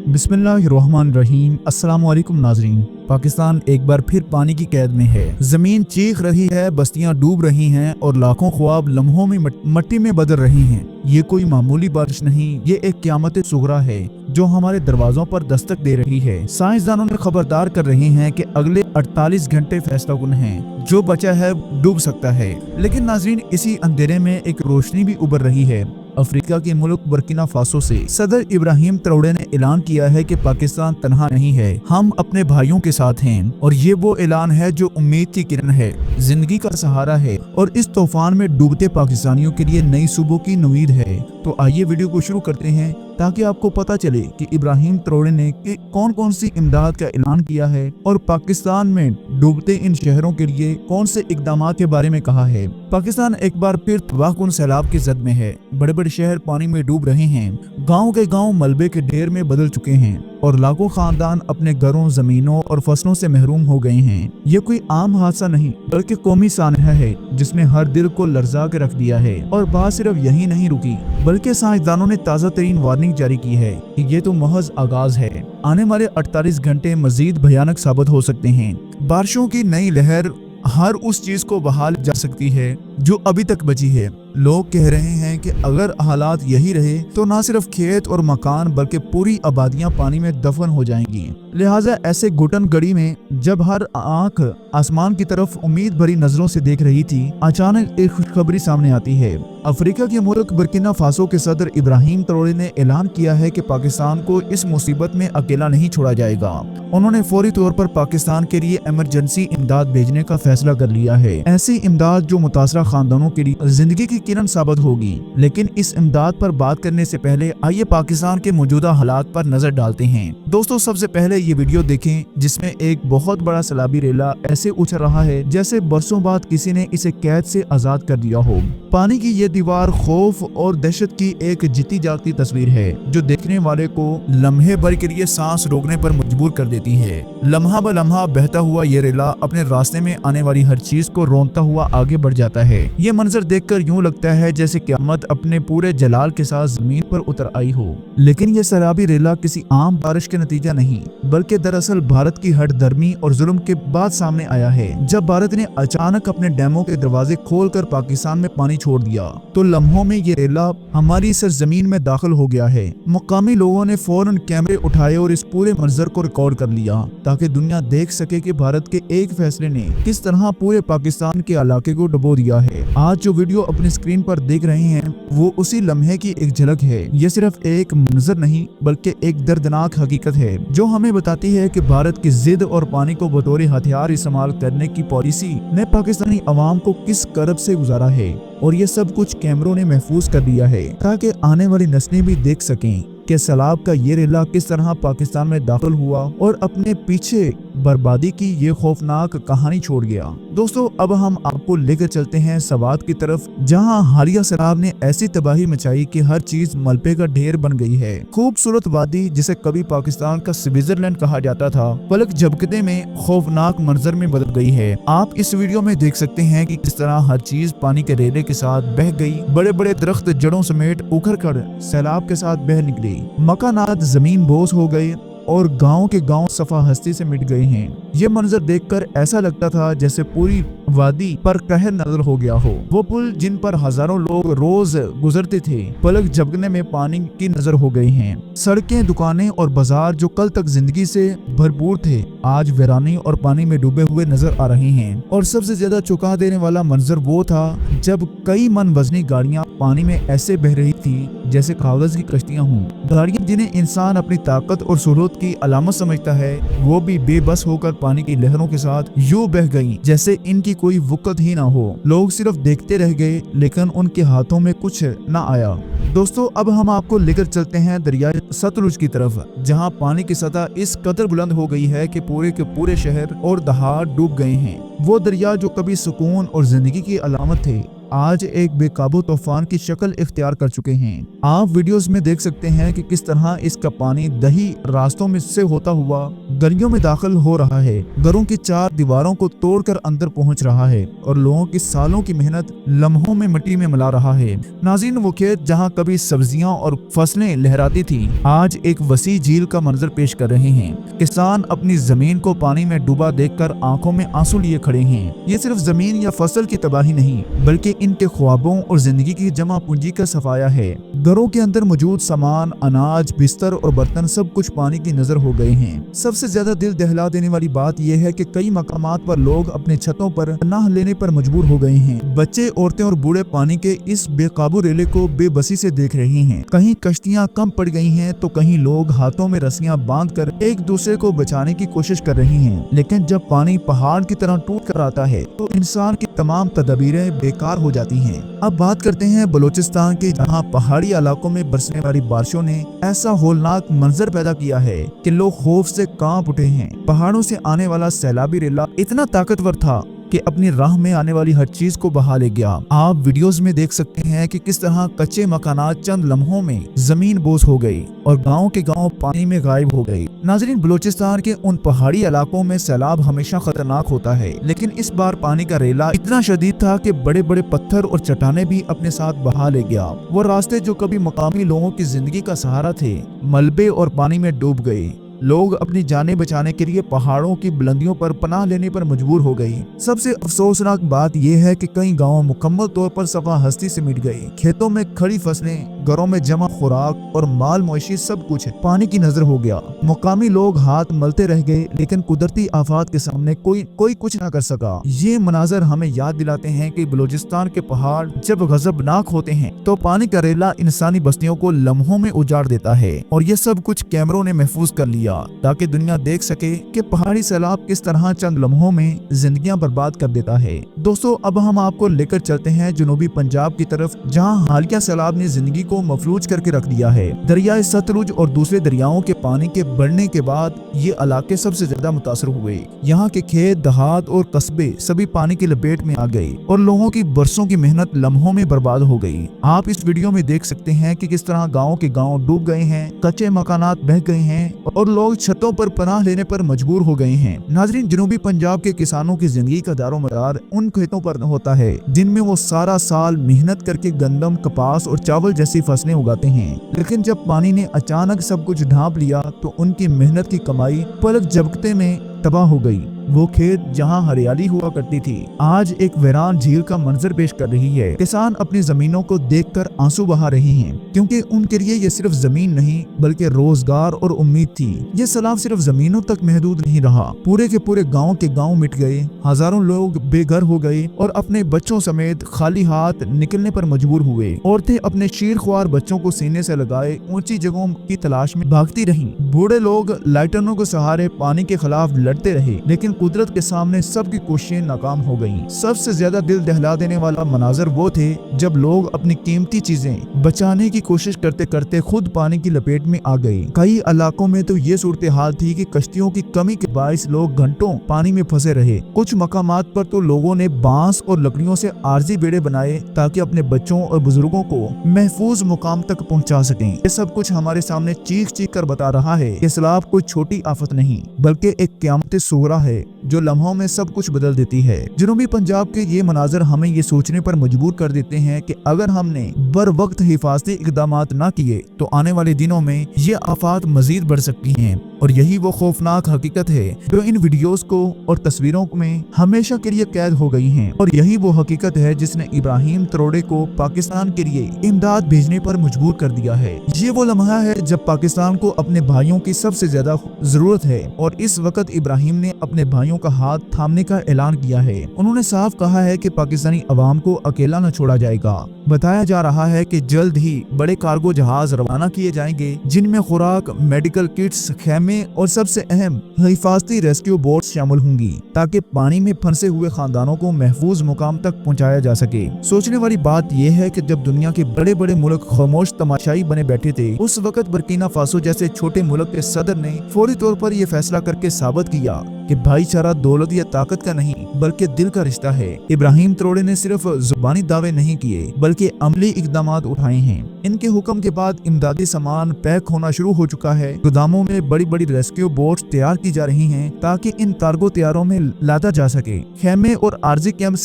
बिस्मिल्लाहिर्रहमानिर्रहीम। अस्सलाम वालेकुम नाजरीन। पाकिस्तान एक बार फिर पानी की कैद में है। जमीन चीख रही है, बस्तियां डूब रही हैं और लाखों ख्वाब लम्हों में मट्टी में बदल रही हैं। ये कोई मामूली बारिश नहीं, ये एक क़यामत सुगरा है जो हमारे दरवाजों पर दस्तक दे रही है। साइंसदानों ने खबरदार कर रहे हैं कि अगले 48 घंटे फैसलाकुन हैं। जो बचा है डूब सकता है। लेकिन नाजरीन, इसी अंधेरे में एक रोशनी भी उभर रही है। अफ्रीका के मुल्क बुर्किना फासो से सदर इब्राहिम ट्राओरे ने ऐलान किया है कि पाकिस्तान तन्हा नहीं है, हम अपने भाइयों के साथ हैं। और ये वो ऐलान है जो उम्मीद की किरण है, जिंदगी का सहारा है और इस तूफान में डूबते पाकिस्तानियों के लिए नई सुबह की उम्मीद है। तो आइए वीडियो को शुरू करते हैं ताकि आपको पता चले कि इब्राहिम ट्राओरे ने कौन कौन सी इमदाद का ऐलान किया है और पाकिस्तान में डूबते इन शहरों के लिए कौन से इकदाम के बारे में कहा है। पाकिस्तान एक बार फिर तबाहकुन सैलाब की जद में है। बड़े बड़े शहर पानी में डूब रहे हैं, गाँव के गाँव मलबे के ढेर में बदल चुके हैं और लाखों खानदान अपने घरों, जमीनों और फसलों से महरूम हो गए हैं। ये कोई आम हादसा नहीं बल्कि कौमी सानहा है जिसने हर दिल को लर्जा के रख दिया है। और बात सिर्फ यही नहीं रुकी, बल्कि साइंसदानों ने ताज़ा तरीन वार्निंग जारी की है कि ये तो महज आगाज है। आने वाले 48 घंटे मजीद भयानक साबित हो सकते हैं। बारिशों की नई लहर हर उस चीज को बहाल जा सकती है जो अभी तक बची है। लोग कह रहे हैं कि अगर हालात यही रहे तो न सिर्फ खेत और मकान बल्कि पूरी आबादियां पानी में दफन हो जाएंगी। लिहाजा ऐसे घुटन घड़ी में जब हर आंख आसमान की तरफ उम्मीद भरी नजरों से देख रही थी, अचानक एक खुशखबरी सामने आती है। अफ्रीका के मुल्क बुर्किना फासो के सदर इब्राहिम ट्राओरे ने ऐलान किया है कि पाकिस्तान को इस मुसीबत में अकेला नहीं छोड़ा जाएगा। उन्होंने फौरी तौर पर पाकिस्तान के लिए इमरजेंसी इमदाद भेजने का फैसला कर लिया है। ऐसी इमदाद जो मुतासरा खानदानों के लिए जिंदगी की किरण साबित होगी। लेकिन इस इमदाद पर बात करने से पहले आइए पाकिस्तान के मौजूदा हालात पर नजर डालते हैं। दोस्तों, सबसे पहले ये वीडियो देखें जिसमें एक बहुत बड़ा सैलाबी रेला ऐसे उछल रहा है जैसे बरसों बाद किसी ने इसे कैद से आजाद कर दिया हो। पानी की ये दीवार खौफ और दहशत की एक जीती जागती तस्वीर है जो देखने वाले को लम्हे भर के लिए सांस रोकने पर मजबूर कर देती है। लम्हा ब लम्हा बहता हुआ ये रेला अपने रास्ते में आने वाली हर चीज को रोनता हुआ आगे बढ़ जाता है। ये मंजर देखकर यूं लगता है जैसे क़यामत अपने पूरे जलाल के साथ जमीन पर उतर आई हो। लेकिन ये सैलाबी रेला किसी आम बारिश के नतीजा नहीं बल्कि दरअसल भारत की हठधर्मी और जुल्म के बाद सामने आया है। जब भारत ने अचानक अपने डैमों के दरवाजे खोलकर पाकिस्तान में पानी छोड़ दिया तो लम्हों में ये रेला हमारी सरजमीन में दाखिल हो गया है। मुकामी लोगों ने फौरन कैमरे उठाए और इस पूरे मंजर को रिकॉर्ड कर लिया ताकि दुनिया देख सके कि भारत के एक फैसले ने किस तरह पूरे पाकिस्तान के इलाके को डुबो दिया है। आज जो वीडियो अपनी स्क्रीन पर देख रहे हैं वो उसी लम्हे की एक झलक है। ये सिर्फ एक मंजर नहीं बल्कि एक दर्दनाक हकीकत है जो हमें बताती है कि भारत की जिद और पानी को बतौर हथियार इस्तेमाल करने की पॉलिसी ने पाकिस्तानी अवाम को किस करब से गुजारा है। और ये सब कुछ कैमरों ने महफूज कर दिया है ताकि आने वाली नस्लें भी देख सकें कि सैलाब का ये रेला किस तरह पाकिस्तान में दाखिल हुआ और अपने पीछे बर्बादी की ये खौफनाक कहानी छोड़ गया। दोस्तों, अब हम आपको लेकर चलते हैं सवात की तरफ जहां हालिया सैलाब ने ऐसी तबाही मचाई कि हर चीज मलबे का ढेर बन गई है। खूबसूरत वादी जिसे कभी पाकिस्तान का स्विट्जरलैंड कहा जाता था, पलक झपकते में खौफनाक मंजर में बदल गई है। आप इस वीडियो में देख सकते हैं कि किस तरह हर चीज पानी के रेले के साथ बह गई। बड़े बड़े दरख्त जड़ों समेत उखड़ कर सैलाब के साथ बह निकले, मकानात जमीन बोझ हो गए और गांव के गांव सफा हस्ती से मिट गए हैं। ये मंजर देखकर ऐसा लगता था जैसे पूरी वादी पर कहर नजर हो गया हो। वो पुल जिन पर हजारों लोग रोज गुजरते थे पलक झपकने में पानी की नजर हो गए हैं। सड़कें, दुकानें और बाजार जो कल तक जिंदगी से भरपूर थे आज वीरानी और पानी में डूबे हुए नजर आ रहे हैं। और सबसे ज्यादा चौंका देने वाला मंजर वो था जब कई मन वजनी गाड़ियां पानी में ऐसे बह रही थी जैसे कागज की कश्तियां हों। गाड़ियां जिन्हें इंसान अपनी ताकत और सहूलत की अलामत समझता है वो भी बेबस होकर पानी की लहरों के साथ यूं बह गईं जैसे इनकी कोई वक़्त ही ना हो। लोग सिर्फ देखते रह गए लेकिन उनके हाथों में कुछ ना आया। दोस्तों, अब हम आपको लेकर चलते हैं दरिया सतलुज की तरफ जहां पानी की सतह इस कदर बुलंद हो गई है कि पूरे के पूरे शहर और दहाड़ डूब गए हैं। वो दरिया जो कभी सुकून और जिंदगी की अलामत थे आज एक बेकाबू तूफान की शक्ल इख्तियार कर चुके हैं। आप वीडियोस में देख सकते हैं कि किस तरह इसका पानी दही रास्तों में से होता हुआ गलियों में दाखिल हो रहा है, घरों की चार दीवारों को तोड़कर अंदर पहुंच रहा है और लोगों की सालों की मेहनत लम्हों में मिट्टी में मिला रहा है। नाज़रीन, वो खेत जहां कभी सब्जियां और फसलें लहराती थी, आज एक वसी झील का मंजर पेश कर रहे हैं। किसान अपनी जमीन को पानी में डूबा देखकर आंखों में आंसू लिए खड़े हैं। ये सिर्फ जमीन या फसल की तबाही नहीं, बल्कि इनके ख्वाबों और जिंदगी की जमा पूंजी का सफाया है। घरों के अंदर मौजूद सामान, अनाज, बिस्तर और बर्तन सब कुछ पानी की नजर हो गए हैं। सबसे ज्यादा दिल दहला देने वाली बात यह है कि कई मकामात पर लोग अपने छतों पर पनाह लेने पर मजबूर हो गए हैं। बच्चे, औरतें और बूढ़े पानी के इस बेकाबू रेले को बेबसी से देख रहे हैं। कहीं कश्तियां कम पड़ गई हैं, तो कहीं लोग हाथों में रस्सियां बांधकर एक दूसरे को बचाने की कोशिश कर रहे हैं। लेकिन जब पानी पहाड़ की तरह टूट कर आता है तो इंसान की तमाम तदबीरें बेकार हो जाती हैं। अब बात करते हैं बलूचिस्तान की, जहां पहाड़ी इलाकों में बरसने वाली बारिशों ने ऐसा होलनाक मंजर पैदा किया है कि लोग खौफ से कांप उठे हैं। पहाड़ों से आने वाला सैलाबी रेला इतना ताकतवर था कि अपनी राह में आने वाली हर चीज को बहा ले गया। आप वीडियोस में देख सकते हैं कि किस तरह कच्चे मकानात चंद लम्हों में जमीन बोझ हो गई और गांव के गांव पानी में गायब हो गई। नाज़रीन, बलूचिस्तान के उन पहाड़ी इलाकों में सैलाब हमेशा खतरनाक होता है, लेकिन इस बार पानी का रेला इतना शदीद था कि बड़े बड़े पत्थर और चट्टानें भी अपने साथ बहा ले गया। वो रास्ते जो कभी मकामी लोगों की जिंदगी का सहारा थे, मलबे और पानी में डूब गए। लोग अपनी जानें बचाने के लिए पहाड़ों की बुलंदियों पर पनाह लेने पर मजबूर हो गई। सबसे अफसोसनाक बात यह है कि कई गांव मुकम्मल तौर पर सफा हस्ती से मिट गई। खेतों में खड़ी फसलें, घरों में जमा खुराक और माल मवेशी सब कुछ पानी की नजर हो गया। मुकामी लोग हाथ मलते रह गए, लेकिन कुदरती आफात के सामने कोई कुछ न कर सका। ये मनाजर हमें याद दिलाते हैं कि बलूचिस्तान के पहाड़ जब गजबनाक होते हैं तो पानी का रेला इंसानी बस्तियों को लम्हों में उजाड़ देता है। और ये सब कुछ कैमरों ने महफूज कर लिया ताकि दुनिया देख सके कि पहाड़ी सैलाब किस तरह चंद लम्हों में जिंदगियां बर्बाद कर देता है। दोस्तों, अब हम आपको लेकर चलते हैं जनूबी पंजाब की तरफ, जहां हालिया सैलाब ने जिंदगी को मफलूज करके रख दिया है। दरियाए सतलुज और दूसरे दरियाओं के पानी के बढ़ने के बाद ये इलाके सबसे ज्यादा मुतासर हुए। यहाँ के खेत, देहात और कस्बे सभी पानी की लपेट में आ गए और लोगों की बरसों की मेहनत लम्हों में बर्बाद हो गई। आप इस वीडियो में देख सकते हैं कि किस तरह गाँव के गाँव डूब गए हैं, कच्चे मकानात बह गए हैं और लोग छतों पर पनाह लेने पर मजबूर हो गए हैं। नाज़रीन, जनूबी पंजाब के किसानों की जिंदगी का दारोमदार उन खेतों पर होता है जिनमें वो सारा साल मेहनत करके गंदम, कपास और चावल जैसी फसलें उगाते हैं। लेकिन जब पानी ने अचानक सब कुछ ढांप लिया तो उनकी मेहनत की कमाई पलक झपकते में तबाह हो गई। वो खेत जहां हरियाली हुआ करती थी, आज एक वीरान झील का मंजर पेश कर रही है। किसान अपनी जमीनों को देखकर आंसू बहा रहे हैं, क्योंकि उनके लिए ये सिर्फ जमीन नहीं बल्कि रोजगार और उम्मीद थी। ये सैलाब सिर्फ जमीनों तक महदूद नहीं रहा, पूरे के पूरे गाँव के गाँव मिट गए। हजारों लोग बेघर हो गए और अपने बच्चों समेत खाली हाथ निकलने पर मजबूर हुए। औरतें अपने शीरख्वार बच्चों को सीने से लगाए ऊंची जगहों की तलाश में भागती रहीं। बूढ़े लोग लाइटरनों के सहारे पानी के खिलाफ लड़ते रहे, लेकिन कुदरत के सामने सबकी कोशिशें नाकाम हो गईं। सबसे ज्यादा दिल दहला देने वाला मनाजर वो थे जब लोग अपनी कीमती चीजें बचाने की कोशिश करते करते खुद पानी की लपेट में आ गए। कई इलाकों में तो ये सूरत हाल थी कि कश्तियों की कमी के बायस लोग घंटों पानी में फंसे रहे। कुछ मकामात पर तो लोगों ने बांस और लकड़ियों से आरजी बेड़े बनाए ताकि अपने बच्चों और बुजुर्गों को महफूज मुकाम तक पहुंचा सकें। ये सब कुछ हमारे सामने चीख चीख कर बता रहा है कि सैलाब कोई छोटी आफत नहीं बल्कि एक क़यामत सुगरा है जो लम्हों में सब कुछ बदल देती है। जनूबी पंजाब के ये मनाजर हमें ये सोचने पर मजबूर कर देते हैं कि अगर हमने बर वक्त हिफाजती इक़दामात न किए तो आने वाले दिनों में ये आफात मजीद बढ़ सकती हैं। और यही वो खौफनाक हकीकत है जो इन वीडियोस को और तस्वीरों में हमेशा के लिए कैद हो गई हैं। और यही वो हकीकत है जिसने इब्राहिम ट्रोडे को पाकिस्तान के लिए इमदाद भेजने पर मजबूर कर दिया है। ये वो लम्हा है जब पाकिस्तान को अपने भाइयों की सबसे ज्यादा जरूरत है और इस वक्त इब्राहिम ने अपने भाइयों का हाथ थामने का ऐलान किया है। उन्होंने साफ कहा है कि पाकिस्तानी अवाम को अकेला न छोड़ा जाएगा। बताया जा रहा है कि जल्द ही बड़े कार्गो जहाज रवाना किए जाएंगे जिनमें खुराक, मेडिकल किट्स, खेमे और सबसे अहम हिफाजती रेस्क्यू बोट्स शामिल होंगी ताकि पानी में फंसे हुए खानदानों को महफूज मुकाम तक पहुंचाया जा सके। सोचने वाली बात यह है कि जब दुनिया के बड़े बड़े मुल्क खामोश तमाशाई बने बैठे थे, उस वक्त बर्किना फासो जैसे छोटे मुल्क के सदर ने फौरी तौर पर यह फैसला करके साबित किया कि भाईचारा दौलत या ताकत का नहीं बल्कि दिल का रिश्ता है। इब्राहिम ट्रोडे ने सिर्फ जुबानी दावे नहीं किए बल्कि अमली इकदामात उठाए हैं। इनके हुक्म के बाद इमदादी सामान पैक होना शुरू हो चुका है। गोदामों में बड़ी बड़ी रेस्क्यू बोट्स तैयार की जा रही हैं ताकि इन कार्गो तैयारों में लादा जा सके। खेमे और आर्जी कैंप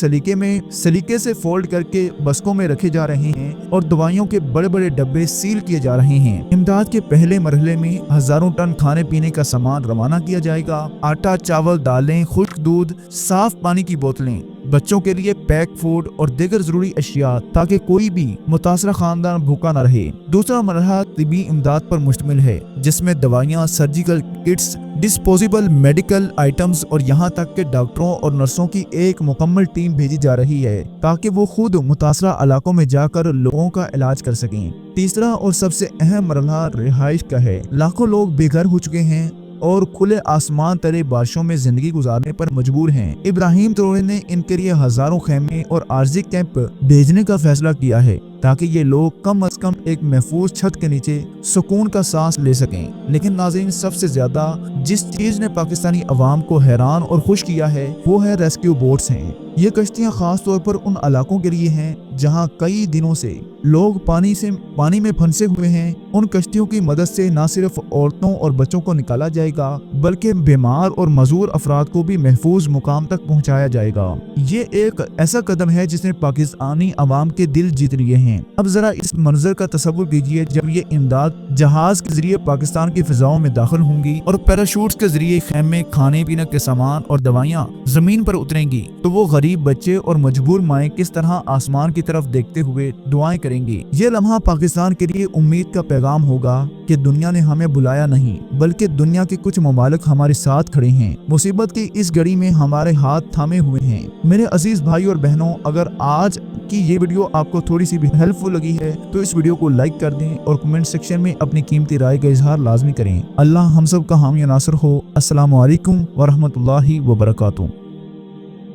सलीके से फोल्ड करके बस्कों में रखे जा रहे हैं और दवाइयों के बड़े बड़े डब्बे सील किए जा रहे हैं। इमदाद के पहले मरहले में हजारों टन खाने पीने का सामान रवाना किया जाएगा। आटा, चावल, दालें, खुश्क दूध, साफ पानी की बोतलें, बच्चों के लिए पैक फूड और दीगर जरूरी अशिया ताकि कोई भी मुतासरा खानदान भूखा न रहे। दूसरा मरहला तिबी इमदाद पर मुश्तमिल है जिसमें दवाइयाँ, surgical kits, disposable medical items और यहाँ तक के डॉक्टरों और नर्सों की एक मुकम्मल टीम भेजी जा रही है ताकि वो खुद मुतासरा इलाकों में जाकर लोगों का इलाज कर सकें। तीसरा और सबसे अहम मरहला रिहाइश का है। लाखों लोग बेघर हो चुके हैं और खुले आसमान तले बारिशों में जिंदगी गुजारने पर मजबूर हैं। इब्राहिम ट्रोडे ने इनके लिए हजारों खेमे और आर्जी कैंप भेजने का फैसला किया है ताकि ये लोग कम से कम एक महफूज छत के नीचे सुकून का सांस ले सकें। लेकिन नाज़रीन, सबसे ज्यादा जिस चीज ने पाकिस्तानी अवाम को हैरान और खुश किया है वो है रेस्क्यू बोट्स हैं। ये कश्तियां खास तौर पर उन इलाकों के लिए हैं जहां कई दिनों से लोग पानी में फंसे हुए हैं। उन कश्तियों की मदद से न सिर्फ औरतों और बच्चों को निकाला जाएगा बल्कि बीमार और मजदूर अफराद को भी महफूज मुकाम तक पहुंचाया जाएगा। ये एक ऐसा कदम है जिसने पाकिस्तानी अवाम के दिल जीत लिए हैं। अब जरा इस मंजर का तसव्वुर कीजिए जब ये इमदाद जहाज के जरिए पाकिस्तान की फिजाओं में दाखिल होंगी और पैराशूट्स के जरिए खेमे, खाने पीने के सामान और दवाइयाँ जमीन पर उतरेंगी तो वो गरीब बच्चे और मजबूर माएँ किस तरह आसमान की तरफ देखते हुए दुआएं करेंगी। ये लम्हा पाकिस्तान के लिए उम्मीद का पैगाम होगा कि दुनिया ने हमें बुलाया नहीं बल्कि दुनिया के कुछ ममालिक हमारे साथ खड़े हैं। मुसीबत की इस घड़ी में हमारे हाथ थामे हुए हैं। मेरे अजीज भाई और बहनों, अगर आज की ये वीडियो आपको थोड़ी सी भी हेल्पफुल लगी है तो इस वीडियो को लाइक कर दें और कमेंट सेक्शन में अपनी कीमती राय का इजहार लाजमी करें। अल्लाह हम सब का हामी नासर हो। अस्सलामु अलैकुम वरहमतुल्लाहि वबरकातुहू।